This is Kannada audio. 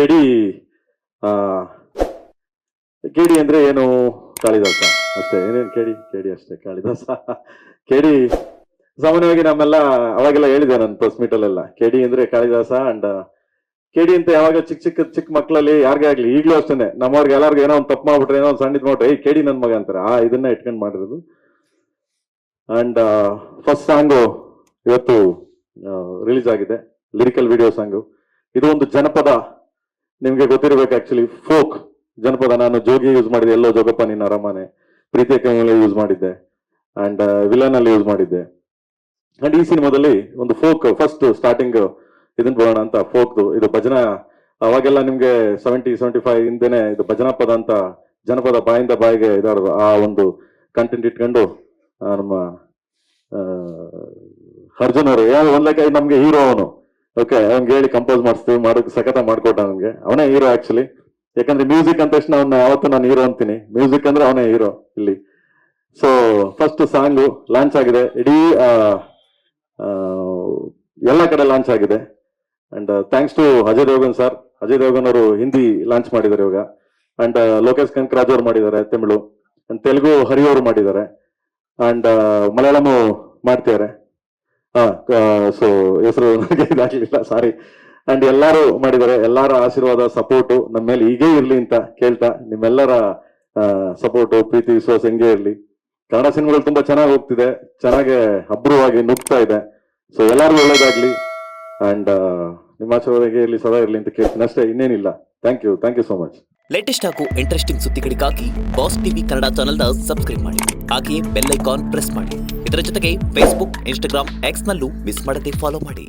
ಕೆಡಿ ಕೆಡಿ ಅಂದ್ರೆ ಏನು ಕಾಳಿದಾಸ ಅಷ್ಟೇ, ಏನೇನು ಕೆಡಿ ಕೆಡಿ ಅಷ್ಟೇ, ಕಾಳಿದಾಸ ಕೆಡಿ ಸಾಮಾನ್ಯವಾಗಿ ನಮ್ಮೆಲ್ಲ ಅವಾಗೆಲ್ಲ ಹೇಳಿದೆ ನಾನು ಪ್ರೆಸ್ ಮೀಟ್ ಅಲ್ಲೆಲ್ಲ, ಕೆಡಿ ಅಂದ್ರೆ ಕಾಳಿದಾಸ. ಅಂಡ್ ಕೆಡಿ ಅಂತ ಯಾವಾಗ ಚಿಕ್ಕ ಮಕ್ಕಳಲ್ಲಿ ಯಾರಿಗೇ ಆಗ್ಲಿ, ಈಗಲೂ ಅಷ್ಟೇನೆ, ನಮ್ಮವ್ರಿಗೆ ಎಲ್ಲಾರ್ಗು ಏನೋ ಒಂದು ತಪ್ಪು ಮಾಡ್ಬಿಟ್ರೆ, ಏನೋ ಒಂದು ಸಣ್ಣ ಮಾಡ್ಬಿಟ್ರೆ, ಕೆಡಿ ನನ್ ಮಗ ಅಂತಾರೆ. ಇದನ್ನ ಇಟ್ಕೊಂಡು ಮಾಡಿರೋದು. ಅಂಡ್ ಫಸ್ಟ್ ಸಾಂಗು ಇವತ್ತು ರಿಲೀಸ್ ಆಗಿದೆ, ಲಿರಿಕಲ್ ವಿಡಿಯೋ ಸಾಂಗು. ಇದು ಒಂದು ಜನಪದ, ನಿಮ್ಗೆ ಗೊತ್ತಿರಬೇಕು ಆಕ್ಚುಲಿ, ಫೋಕ್ ಜನಪದ. ನಾನು ಜೋಗಿ ಯೂಸ್ ಮಾಡಿದೆ, ಎಲ್ಲೋ ಜೋಗಪ್ಪ ನಿನ್ನ ಅರಮನೆ, ಪ್ರೀತಿಯ ಕೈಯಲ್ಲಿ ಯೂಸ್ ಮಾಡಿದ್ದೆ, ಅಂಡ್ ವಿಲನ್ ಅಲ್ಲಿ ಯೂಸ್ ಮಾಡಿದ್ದೆ. ಅಂಡ್ ಈ ಸಿನಿಮಾದಲ್ಲಿ ಒಂದು ಫೋಕ್ ಫಸ್ಟ್ ಸ್ಟಾರ್ಟಿಂಗ್ ಇದನ್ ಬರೋಣ ಅಂತ ಫೋಕ್ದು. ಇದು ಭಜನಾ, ಅವಾಗೆಲ್ಲ ನಿಮ್ಗೆ 75 ಹಿಂದೆನೆ ಇದು ಭಜನಾ ಪದ ಅಂತ ಜನಪದ ಬಾಯಿಂದ ಬಾಯಿಗೆ ಇದಾರದು, ಆ ಒಂದು ಕಂಟೆಂಟ್ ಇಟ್ಕೊಂಡು ನಮ್ಮ ಅರ್ಜುನ್ ಅವರು ಒಂದ್ ಲೆಕ್ಕ ನಮ್ಗೆ ಹೀರೋ ಅವನು. ಓಕೆ, ಅವ್ನಿಗೆ ಹೇಳಿ ಕಂಪೋಸ್ ಮಾಡಿಸ್ತೀವಿ, ಸಖತ ಮಾಡ್ಕೊಟ್ಟ ನಮ್ಗೆ. ಅವನೇ ಹೀರೋ ಆಕ್ಚುಲಿ, ಯಾಕಂದ್ರೆ ಮ್ಯೂಸಿಕ್ ಅಂದ ತಕ್ಷಣ ಅವನ್ನ ಯಾವತ್ತೂ ನಾನು ಹೀರೋ ಅಂತೀನಿ, ಮ್ಯೂಸಿಕ್ ಅಂದ್ರೆ ಅವನೇ ಹೀರೋ ಇಲ್ಲಿ. ಸೊ ಫಸ್ಟ್ ಸಾಂಗು ಲಾಂಚ್ ಆಗಿದೆ, ಇಡೀ ಎಲ್ಲ ಕಡೆ ಲಾಂಚ್ ಆಗಿದೆ. And thanks to Ajay Devgan sir. Ajay Devgan ಅವರು ಹಿಂದಿ ಲಾಂಚ್ ಮಾಡಿದ್ದಾರೆ ಇವಾಗ. ಅಂಡ್ ಲೋಕೇಶ್ ಕನಕರಾಜ್ ಅವರು ಮಾಡಿದ್ದಾರೆ ತಮಿಳು, ಅಂಡ್ ತೆಲುಗು ಹರಿ ಅವರು ಮಾಡಿದ್ದಾರೆ, ಅಂಡ್ ಮಲಯಾಳಮು ಮಾಡ್ತಿದ್ದಾರೆ. ಸೊ ಹೆಸರು ಇದಾಗ್ಲಿಲ್ಲ, ಸಾರಿ. ಅಂಡ್ ಎಲ್ಲಾರು ಮಾಡಿದ್ದಾರೆ. ಎಲ್ಲಾರ ಆಶೀರ್ವಾದ ಸಪೋರ್ಟು ನಮ್ಮ ಮೇಲೆ ಹೀಗೆ ಇರ್ಲಿ ಅಂತ ಕೇಳ್ತಾ, ನಿಮ್ಮೆಲ್ಲರ ಸಪೋರ್ಟು ಪ್ರೀತಿ ವಿಶ್ವಾಸ ಹೆಂಗೆ ಇರ್ಲಿ. ಕನ್ನಡ ಸಿನಿಮಾಗಳು ತುಂಬಾ ಚೆನ್ನಾಗಿ ಹೋಗ್ತಿದೆ, ಚೆನ್ನಾಗಿ ಅಬ್ರವಾಗಿ ನುಗ್ತಾ ಇದೆ. ಸೊ ಎಲ್ಲಾರ್ಗು ಒಳ್ಳೇದಾಗ್ಲಿ, ಅಂಡ್ ನಿಮ್ಮ ಆಶೀರ್ವಾದ ಹೇಗೆ ಇರ್ಲಿ, ಸದಾ ಇರ್ಲಿ ಅಂತ ಕೇಳ್ತೀನಿ ಅಷ್ಟೇ, ಇನ್ನೇನಿಲ್ಲ. Thank you so much. Latest ಹಾಗೂ ಇಂಟ್ರೆಸ್ಟಿಂಗ್ ಸುದ್ದಿಗಳಿಗಾಗಿ ಬಾಸ್ ಟಿವಿ ಕನ್ನಡ ಚಾನೆಲ್ನ ಸಬ್ಸ್ಕ್ರೈಬ್ ಮಾಡಿ, ಹಾಗೆಯೇ ಬೆಲ್ ಐಕಾನ್ ಪ್ರೆಸ್ ಮಾಡಿ. ಇದರ ಜೊತೆಗೆ ಫೇಸ್ಬುಕ್, ಇನ್ಸ್ಟಾಗ್ರಾಮ್, ಎಕ್ಸ್ ನಲ್ಲೂ ಮಿಸ್ ಮಾಡದೆ ಫಾಲೋ ಮಾಡಿ.